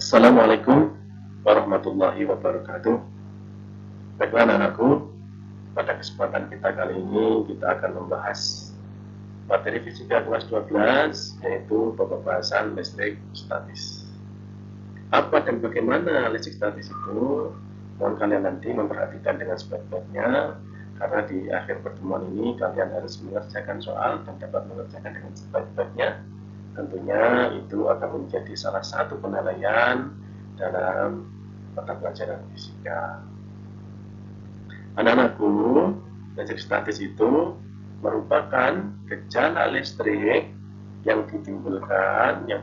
Assalamualaikum warahmatullahi wabarakatuh. Baiklah anak-anakku, pada kesempatan kita kali ini kita akan membahas materi fisika kelas 12, yaitu pembahasan listrik statis. Apa dan bagaimana listrik statis itu? Mohon kalian nanti memperhatikan dengan sebaik-baiknya, karena di akhir pertemuan ini kalian harus mengerjakan soal dan dapat mengerjakan dengan sebaik-baiknya. Tentunya itu akan menjadi salah satu penilaian dalam mata pelajaran fisika. Anak-anakku, listrik statis itu merupakan gejala listrik yang ditimbulkan, yang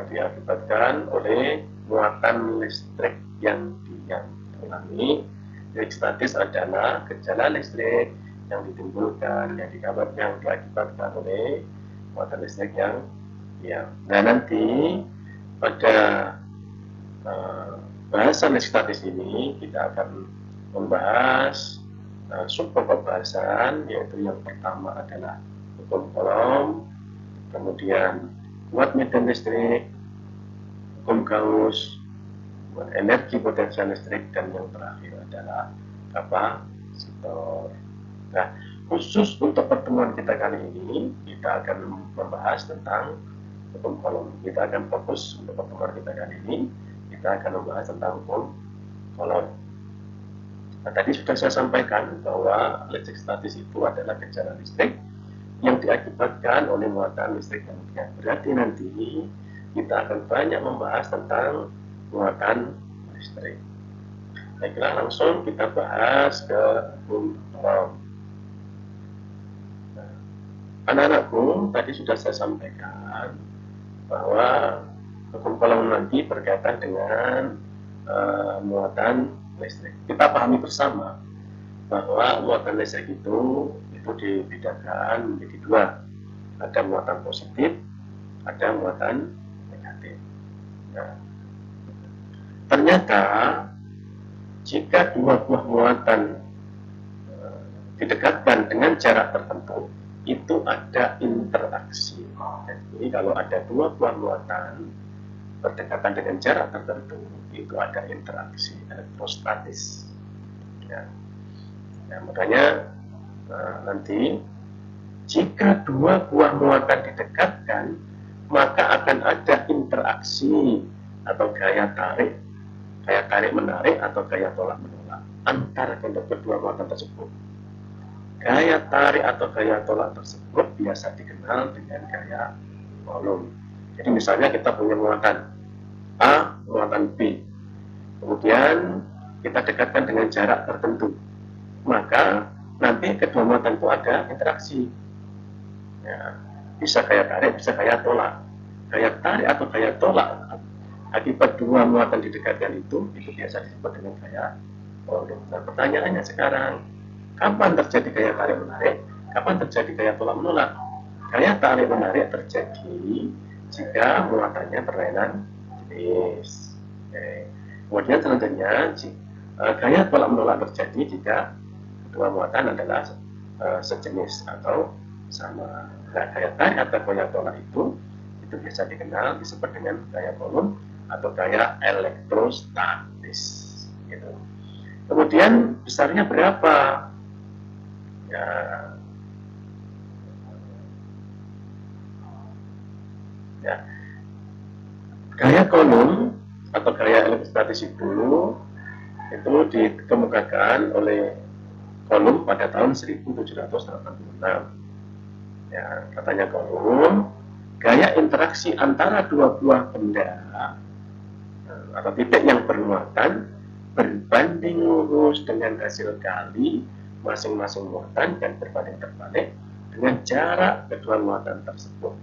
diakibatkan oleh muatan listrik yang dialami. Listrik statis adalah gejala listrik yang ditimbulkan, yang diakibatkan oleh muatan listrik yang Nah, nanti pada bahasan listrik statis ini kita akan membahas sub pembahasan, yaitu yang pertama adalah hukum Coulomb, kemudian kuat medan listrik, hukum Gauss, energi potensial listrik, dan yang terakhir adalah kapasitor. Nah, khusus untuk pertemuan kita kali ini, kita akan membahas tentang hukum Coulomb. Kita akan fokus untuk pertemuan kita kali ini, kita akan membahas tentang hukum Coulomb. Nah, tadi sudah saya sampaikan bahwa listrik statis itu adalah gejala listrik yang diakibatkan oleh muatan listrik yang tinggi. Berarti nanti kita akan banyak membahas tentang muatan listrik. Baiklah, langsung kita bahas ke hukum Coulomb. Anak-anakku, tadi sudah saya sampaikan bahwa hukum Coulomb nanti berkaitan dengan muatan listrik. Kita pahami bersama bahwa muatan listrik itu dibedakan menjadi dua. Ada muatan positif, ada muatan negatif. Nah, ternyata jika dua buah muatan didekatkan dengan jarak tertentu, itu ada interaksi. Jadi kalau ada dua buah muatan berdekatan dengan jarak tertentu, itu ada interaksi elektrostatis. Ya. Nah, makanya nanti jika dua buah muatan didekatkan, maka akan ada interaksi atau gaya tarik menarik atau gaya tolak menolak antara kedua muatan tersebut. Gaya tarik atau gaya tolak tersebut biasa dikenal dengan gaya Coulomb. Jadi misalnya kita punya muatan A, muatan B, kemudian kita dekatkan dengan jarak tertentu, maka nanti kedua muatan itu ada interaksi. Ya, bisa gaya tarik, bisa gaya tolak. Gaya tarik atau gaya tolak akibat dua muatan didekatkan itu biasa disebut dengan gaya Coulomb. Nah, pertanyaannya sekarang, kapan terjadi gaya tarik menarik? Kapan terjadi gaya tolak menolak? Gaya tarik menarik terjadi jika muatannya berlainan jenis. Kemudian selanjutnya gaya tolak menolak terjadi jika kedua muatan adalah sejenis atau sama. Nah, gaya tarik atau gaya tolak itu biasa disebut dengan gaya Coulomb atau gaya elektrostatis. Gitu. Kemudian besarnya berapa? Gaya Coulomb atau gaya elektrostatis itu dikemukakan oleh Coulomb pada tahun 1786. Ya, katanya Coulomb, gaya interaksi antara dua buah benda atau titik yang bermuatan berbanding lurus dengan hasil kali masing-masing muatan dan berbanding terbalik dengan jarak kedua muatan tersebut.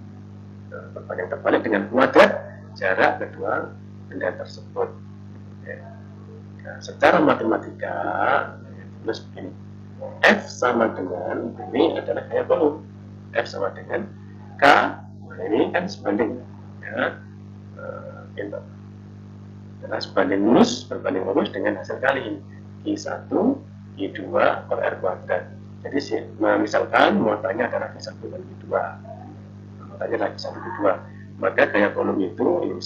Berbanding terbalik dengan kuadrat jarak kedua benda tersebut. Nah, secara matematika tulis begini, F sama dengan, ini adalah gaya Coulomb, F sama dengan K, nah ini kan sebanding ya, adalah sebanding lurus berbanding lurus dengan hasil kali I1 I2 per R kuadrat. Jadi misalkan muatannya adalah I1 dan I2, muatannya adalah I1 I2, maka gaya kolom itu ini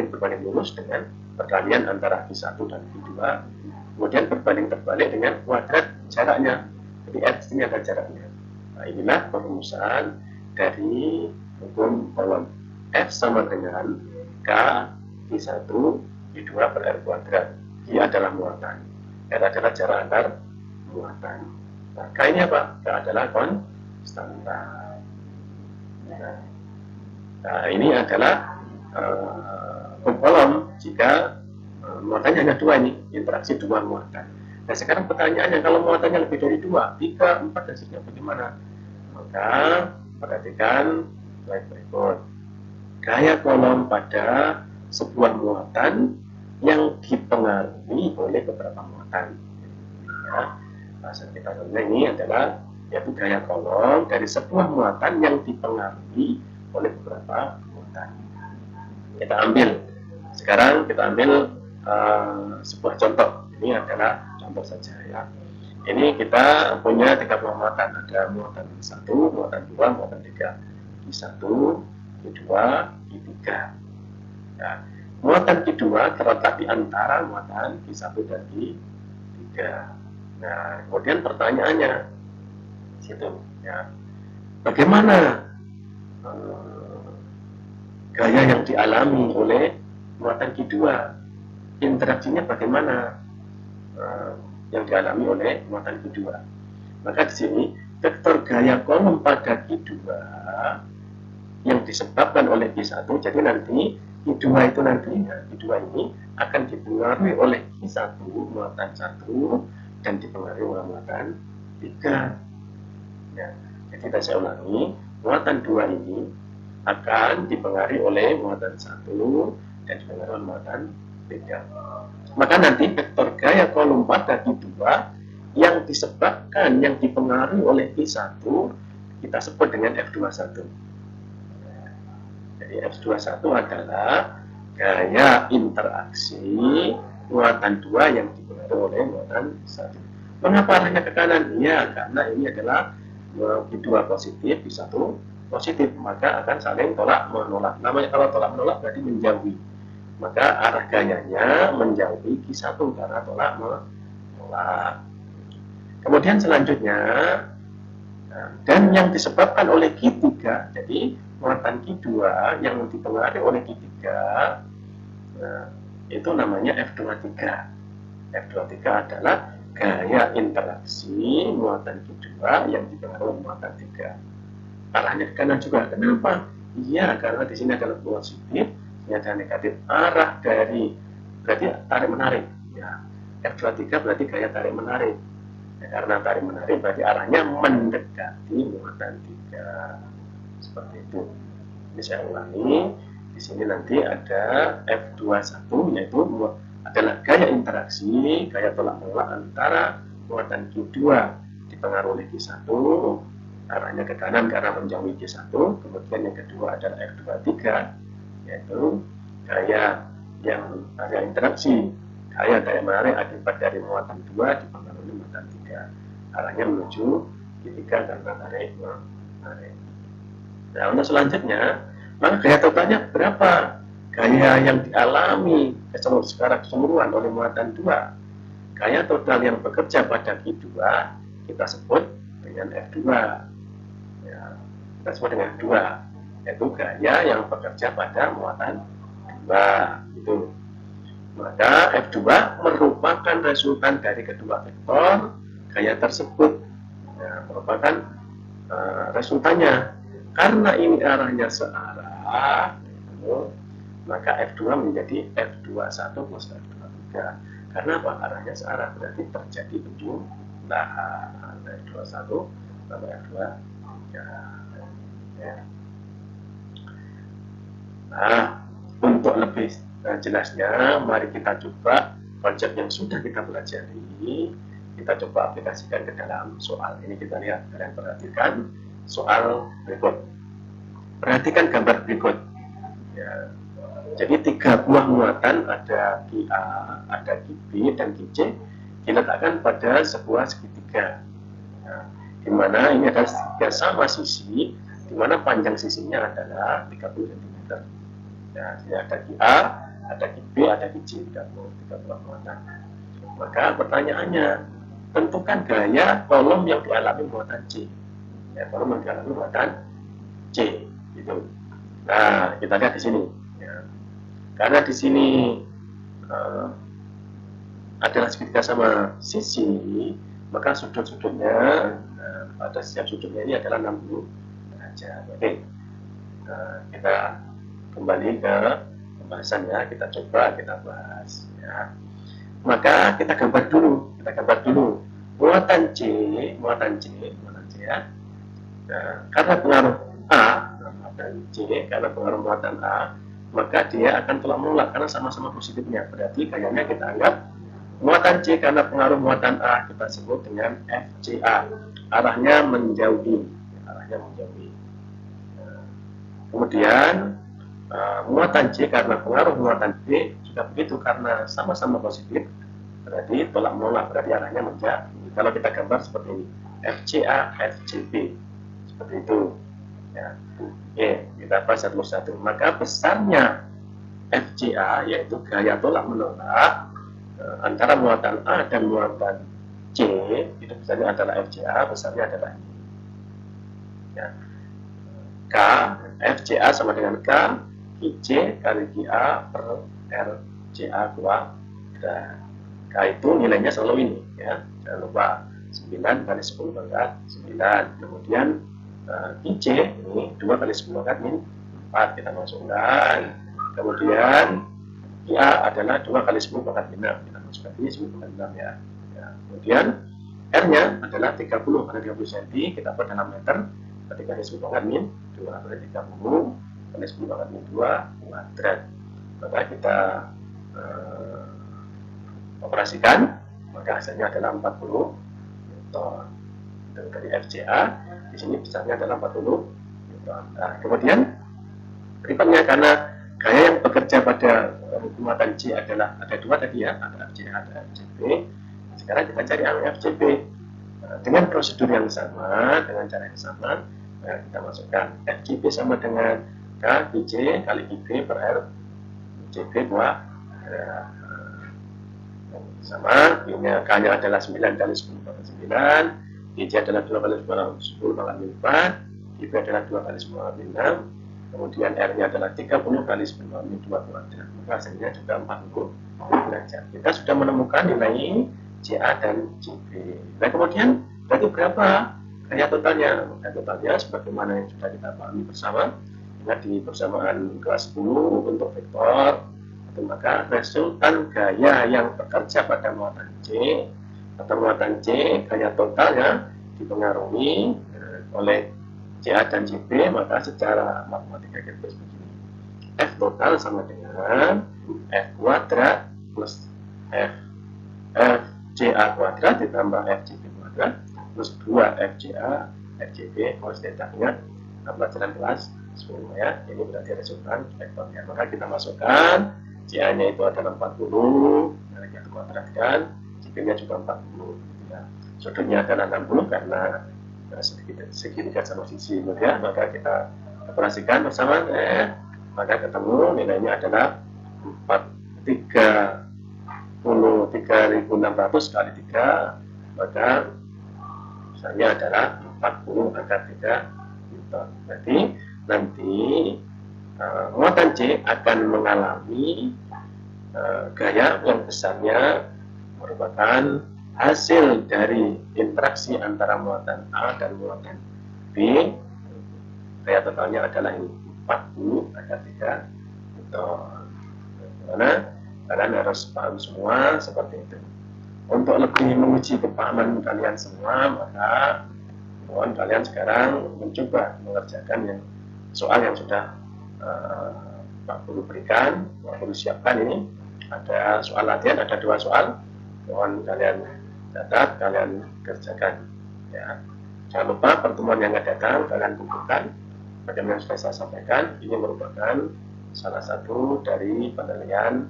berbanding lurus dengan perkalian antara Q1 dan Q2, kemudian berbanding terbalik dengan kuadrat jaraknya. Jadi X ini ada jaraknya. Nah, inilah perumusan dari hukum kolom. F sama dengan K Q1 Q2 per R kuadrat. Q adalah muatan, R adalah jarak antar muatan. Nah, K ini apa? K adalah konstanta. Nah, ini adalah hukum kolom jika muatannya hanya dua, ini interaksi dua muatan. Nah, sekarang pertanyaannya, kalau muatannya lebih dari 2, 3, 4, dan seterusnya bagaimana? Maka perhatikan slide berikut. Gaya kolom pada sebuah muatan yang dipengaruhi oleh beberapa muatan. Ya, bahasa kita ini adalah yaitu gaya kolom dari sebuah muatan yang dipengaruhi oleh beberapa muatan. Sekarang kita ambil sebuah contoh. Ini adalah contoh saja ya. Ini kita punya 30 muatan, ada muatan 1, muatan 2, muatan 3. Q1, Q2, Q3. Nah, muatan Q2 terletak di antara muatan Q1 dan Q3. Nah, kemudian pertanyaannya situ ya. Bagaimana gaya yang dialami oleh muatan Q2? Interaksinya bagaimana yang dialami oleh muatan Q2? Maka di sini vektor gaya kolom pada Q2 yang disebabkan oleh Q1, jadi nanti Q2 itu Q2 ini akan dipengaruhi oleh Q1 muatan 1 dan dipengaruhi oleh muatan 3. Ya, jadi saya ulangi, muatan 2 ini akan dipengaruhi oleh muatan 1 dan dipengaruhi oleh muatan 3. Maka nanti vektor gaya kolom pada Q2 yang disebabkan, yang dipengaruhi oleh Q1 kita sebut dengan F21. Jadi F21 adalah gaya interaksi muatan 2 yang dipengaruhi oleh muatan 1. Mengapa arahnya ke kanan? Ya, karena ini adalah Q2 positif, Q1 positif, maka akan saling tolak menolak. Namanya kalau tolak menolak berarti menjauhi. Maka arah gayanya menjauhi Q1 karena tolak menolak. Kemudian selanjutnya, dan yang disebabkan oleh Q3, jadi muatan Q2 yang dipengaruhi oleh Q3, itu namanya F23. F23 adalah gaya interaksi muatan Q2 yang dipengaruhi oleh muatan 3. Arahnya ke kanan juga. Kenapa? Iya, karena di sini adalah positif, ini ada negatif. Arah dari berarti tarik menarik. Ya, F23 berarti gaya tarik menarik. Ya, karena tarik menarik berarti arahnya mendekati muatan 3. Seperti itu. Ini saya ulangi. Di sini nanti ada F21, yaitu adalah gaya interaksi, gaya tolak menolak antara muatan Q2 dipengaruhi oleh Q1, arahnya ke kanan karena menjauhi Q1. Kemudian yang kedua adalah F23, yaitu gaya yang ada interaksi, gaya menarik akibat dari muatan 2 dipengaruhi oleh muatan 3. Arahnya menuju Q3 karena tarik menarik. Nah, untuk selanjutnya, maka gaya totalnya berapa? Gaya yang dialami secara keseluruhan oleh muatan 2. Gaya total yang bekerja pada Q2 kita sebut dengan F2. Ya, kita sebut dengan 2, yaitu gaya yang bekerja pada muatan 2. Gitu. Maka F2 merupakan resultan dari kedua vektor gaya tersebut. Ya, merupakan resultannya. Karena ini arahnya searah, gitu, maka F2 menjadi F21 plus F23. Karena apa? Arahnya searah, berarti terjadi penjumlahan F21 sama F23. Ya. Nah, untuk lebih jelasnya, mari kita coba konsep yang sudah kita pelajari, kita coba aplikasikan ke dalam soal. Ini kita lihat, kalian perhatikan soal berikut. Perhatikan gambar berikut. Ya. Jadi 3 buah muatan, ada QA, ada QB, dan QC, diletakkan pada sebuah segitiga. Nah, di mana ini adalah segitiga sama sisi, di mana panjang sisinya adalah 30 cm. Ya, jadi ada QA, ada QB, ada QC, tiga buah muatan. Maka pertanyaannya, tentukan gaya kolom yang dialami muatan C. Ya, kolom yang dialami muatan C. Gitu. Nah, kita lihat di sini. Ya. Karena di sini adalah segitiga sama sisi, maka sudut-sudutnya pada setiap sudutnya ini adalah 60 derajat. Oke, kita kembali ke pembahasannya, kita coba kita bahas. Ya. Maka kita gambar dulu, muatan C ya. Nah, karena pengaruh A, muatan C karena pengaruh muatan A, maka dia akan tolak menolak karena sama-sama positifnya. Berarti gayanya kita anggap muatan C karena pengaruh muatan A kita sebut dengan FCA. Arahnya menjauhi. Kemudian muatan C karena pengaruh muatan B juga begitu karena sama-sama positif. Berarti tolak menolak, berarti arahnya menjauhi. Kalau kita gambar seperti ini, FCA, FCB, seperti itu. Ya. Oke, kita bahas satu persatu. Maka besarnya FCA yaitu gaya tolak menolak antara muatan A dan muatan C, itu besarnya adalah FCA, besarnya adalah ini. Ya. K, FCA sama dengan K, QC kali QA per RCA kuadrat. K itu nilainya selalu ini, ya. Jangan lupa 9 kali 10 pangkat 9. Kemudian QC ini 2 kali 10 pangkat min 4 kita masukkan. Kemudian QA adalah 2 kali 10 pangkat 6. Kita masukkan ini 10 pangkat 6 ya. Kemudian R-nya adalah 30 kali 30 cm, kita buat dalam meter. Ketika kali 10 pangkat min 2 berarti 30 kali 10 pangkat min 2 kuadrat. Maka kita operasikan, maka hasilnya adalah 40 Newton. Dan dari FCA di sini besarnya adalah 40 Newton. Nah, kemudian berikutnya karena gaya yang bekerja pada muatan C adalah ada dua tadi ya, ada FCA, ada FCB. Sekarang kita cari yang FCB dengan prosedur yang sama, dengan cara yang sama. Nah, kita masukkan FCB sama dengan K QC kali QB per R CB buat sama, ini K-nya adalah 9 kali 10 pangkat 9, QC adalah 2 kali 10 pangkat 4, QB adalah 2 kali 10 pangkat 6, kemudian R-nya adalah 30 kali 10 pangkat 2 kuadrat, maka hasilnya juga 40 derajat. Kita sudah menemukan nilai CA dan CB. Nah, kemudian berarti berapa gaya totalnya? Gaya totalnya sebagaimana yang sudah kita pahami bersama. Ingat di persamaan kelas 10 untuk vektor, maka resultan gaya yang bekerja pada muatan C atau muatan C, gaya totalnya dipengaruhi oleh CA dan CB, maka secara matematika kita begini. F total sama dengan F kuadrat plus FCA kuadrat ditambah FCB kuadrat plus 2 FCA FCB cos theta. Ingat pelajaran kelas 10 ya, ini berarti resultan vektornya. Maka kita masukkan CA-nya itu adalah 40, nah kita kuadratkan, CB-nya juga 40. Ya. Sudutnya adalah 60 karena segitiga sama sisi, ya. Maka kita operasikan bersama, maka ketemu nilainya adalah 33.600 kali 3, maka misalnya adalah 40 angka 3 Newton. Berarti nanti muatan C akan mengalami gaya yang besarnya merupakan hasil dari interaksi antara muatan A dan muatan B. Gaya totalnya adalah ini 40 angka 3 Newton. Karena kalian harus paham semua seperti itu. Untuk lebih menguji kepahaman kalian semua, maka mohon kalian sekarang mencoba mengerjakan yang soal yang sudah Pak Guru berikan, Pak Guru siapkan ini. Ada soal latihan, ada 2 soal. Mohon kalian catat, kalian kerjakan. Ya. Jangan lupa pertemuan yang akan datang kalian kumpulkan. Bagaimana sudah saya sampaikan, ini merupakan salah satu dari penilaian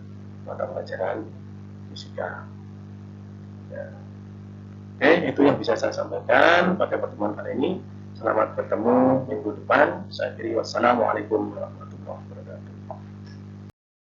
mata pelajaran fisika. Ya. Oke, itu yang bisa saya sampaikan pada pertemuan kali ini. Selamat bertemu minggu depan. Saya kira wassalamualaikum warahmatullahi wabarakatuh.